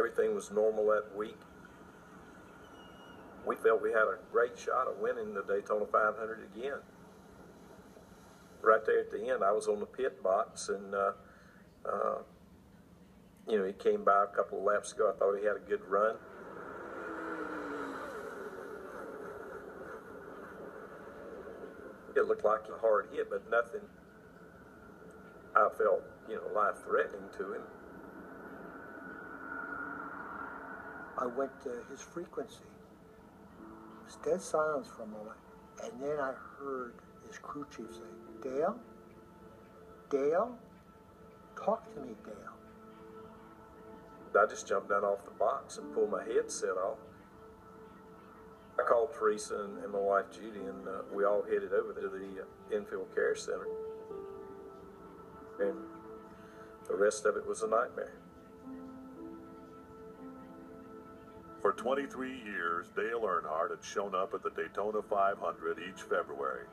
everything was normal that week, we felt we had a great shot of winning the Daytona 500 again. Right there at the end, I was on the pit box, and you know, he came by a couple of laps ago. I thought he had a good run. It looked like a hard hit, but nothing I felt, you know, life-threatening to him. I went to his frequency. It was dead silence for a moment, and then I heard his crew chief say, "Dale? Dale? Talk to me, Dale." I just jumped down off the box and pulled my headset off. I called Teresa and my wife Judy, and we all headed over to the infield care center. And the rest of it was a nightmare. For 23 years, Dale Earnhardt had shown up at the Daytona 500 each February.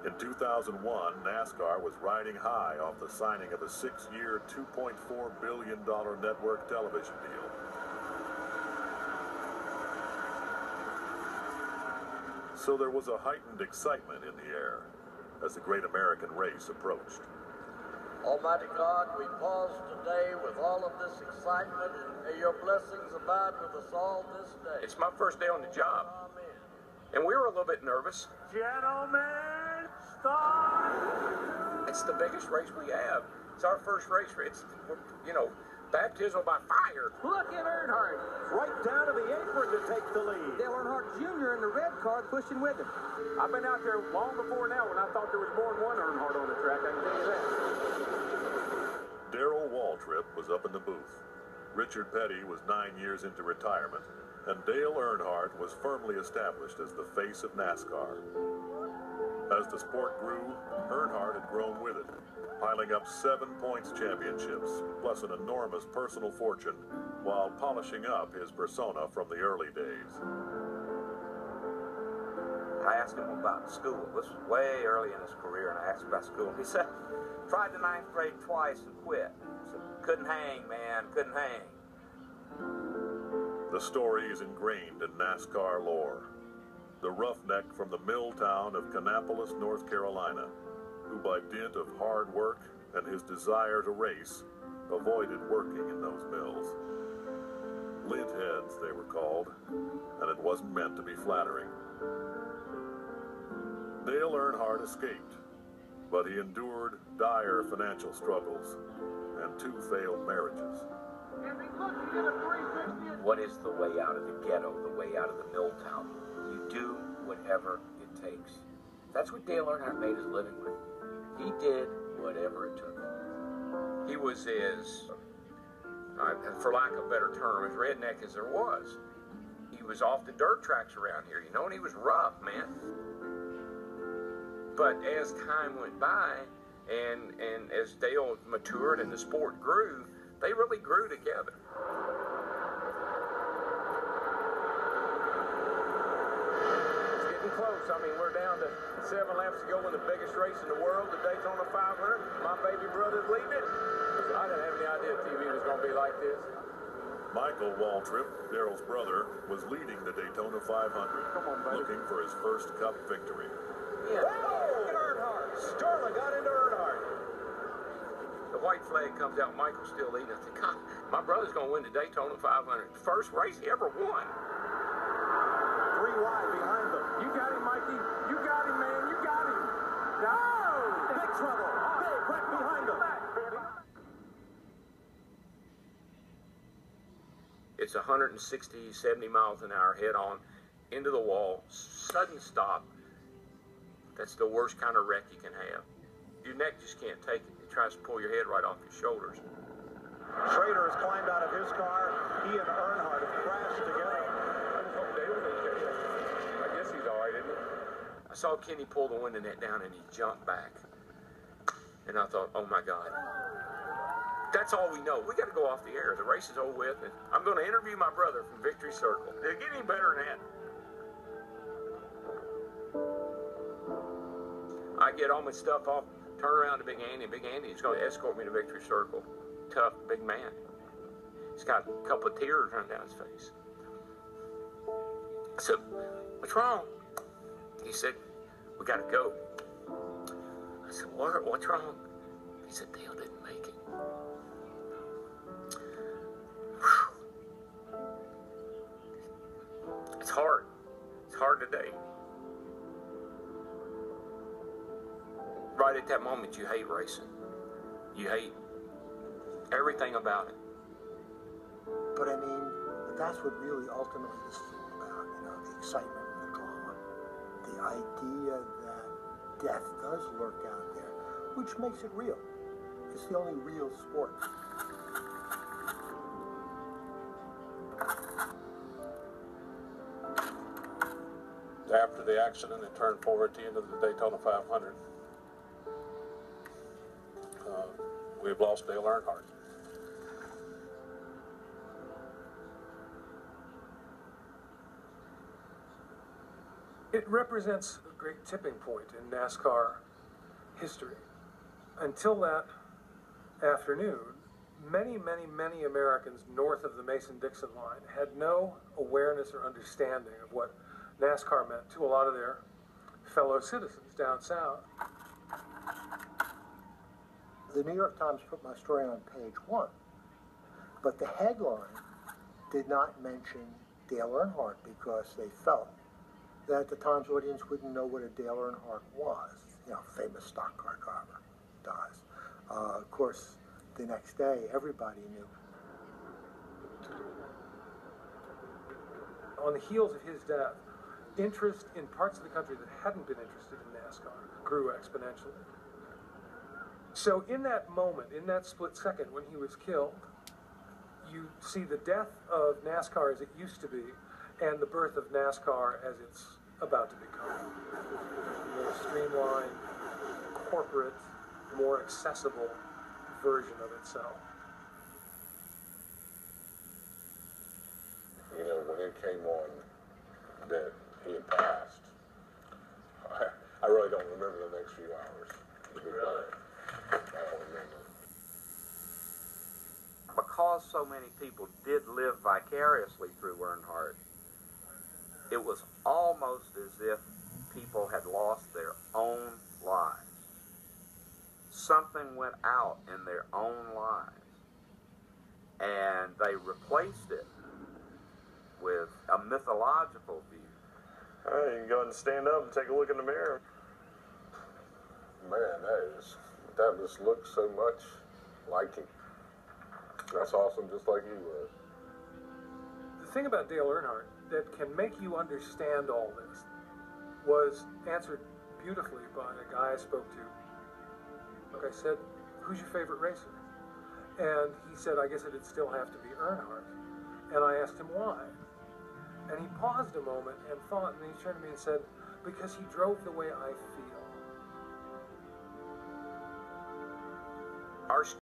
In 2001, NASCAR was riding high off the signing of a 6-year, $2.4 billion network television deal. So there was a heightened excitement in the air as the great American race approached. Almighty God, we pause today with all of this excitement, and may your blessings abide with us all this day. It's my first day on the job, and we were a little bit nervous. Gentlemen, start! It's the biggest race we have. It's our first race. It's, you know, baptism by fire. Look at Earnhardt. Right down to the apron to take the lead. Dale Earnhardt Jr. in the red car pushing with him. I've been out there long before now when I thought there was more than one Earnhardt on the track, I can tell you that. Darrell Waltrip was up in the booth. Richard Petty was 9 years into retirement, and Dale Earnhardt was firmly established as the face of NASCAR. As the sport grew, Earnhardt had grown with it, piling up 7 points championships, plus an enormous personal fortune, while polishing up his persona from the early days. I asked him about school. This was way early in his career, and I asked him about school. He said, tried the 9th grade twice and quit. He said, couldn't hang, man, couldn't hang. The story is ingrained in NASCAR lore. The roughneck from the mill town of Kannapolis, North Carolina, who by dint of hard work and his desire to race, avoided working in those mills. Lint heads, they were called, and it wasn't meant to be flattering. Dale Earnhardt escaped, but he endured dire financial struggles and 2 failed marriages. What is the way out of the ghetto, the way out of the mill town? You do whatever it takes. That's what Dale Earnhardt made his living with. He did whatever it took. He was as, for lack of a better term, as redneck as there was. He was off the dirt tracks around here, you know, and he was rough, man. But as time went by, and as Dale matured and the sport grew, they really grew together. It's getting close. I mean, we're down to 7 laps to go in the biggest race in the world, the Daytona 500. My baby brother's leading it. I didn't have any idea TV was going to be like this. Michael Waltrip, Darrell's brother, was leading the Daytona 500, looking for his first Cup victory. Yeah. Oh, Earnhardt. Sterling got into Earnhardt. The white flag comes out, Michael's still leading. I think, God, my brother's going to win the Daytona 500. First race he ever won. 3 wide behind them. You got him, Mikey. You got him, man. You got him. No! Big trouble. Big, right behind them. It's 160, 70 miles an hour head on, into the wall, sudden stop. That's the worst kind of wreck you can have. Your neck just can't take it. It tries to pull your head right off your shoulders. Schrader has climbed out of his car. He and Earnhardt have crashed together. I just hope Dale's okay. I guess he's all right, isn't he? I saw Kenny pull the window net down and he jumped back. And I thought, oh my God. That's all we know. We got to go off the air. The race is over with. And I'm going to interview my brother from Victory Circle. Did it get any better than that? I get all my stuff off Turn around to Big Andy. Big Andy's going to escort me to Victory Circle. Tough, big man. He's got a couple of tears running down his face. I said, what's wrong? He said, we got to go. I said, what's wrong? He said, Dale didn't make it. It's hard. It's hard today. Right at that moment, you hate racing. You hate everything about it. But I mean, that's what really ultimately this is all about, you know, the excitement, the drama, the idea that death does lurk out there, which makes it real. It's the only real sport. After the accident and turned forward at the end of the Daytona 500, we've lost Dale Earnhardt. It represents a great tipping point in NASCAR history. Until that afternoon, many, many, many Americans north of the Mason-Dixon line had no awareness or understanding of what NASCAR meant to a lot of their fellow citizens down south. The New York Times put my story on page 1, but the headline did not mention Dale Earnhardt because they felt that the Times audience wouldn't know what a Dale Earnhardt was. You know, famous stock car driver dies. Of course, the next day, everybody knew. On the heels of his death, interest in parts of the country that hadn't been interested in NASCAR grew exponentially. So in that moment, in that split second when he was killed, you see the death of NASCAR as it used to be and the birth of NASCAR as it's about to become. A more streamlined, corporate, more accessible version of itself. You know, when it came on that he had passed, I really don't remember the next few hours. Really? I don't remember. Because so many people did live vicariously through Earnhardt, it was almost as if people had lost their own lives. Something went out in their own lives, and they replaced it with a mythological view. All right, you can go ahead and stand up and take a look in the mirror. Man, that just looks so much like him. That's awesome, just like he was. The thing about Dale Earnhardt that can make you understand all this was answered beautifully by a guy I spoke to. Like I said, who's your favorite racer? And he said, I guess it'd still have to be Earnhardt. And I asked him why. And he paused a moment and thought, and he turned to me and said, because he drove the way I feel. Our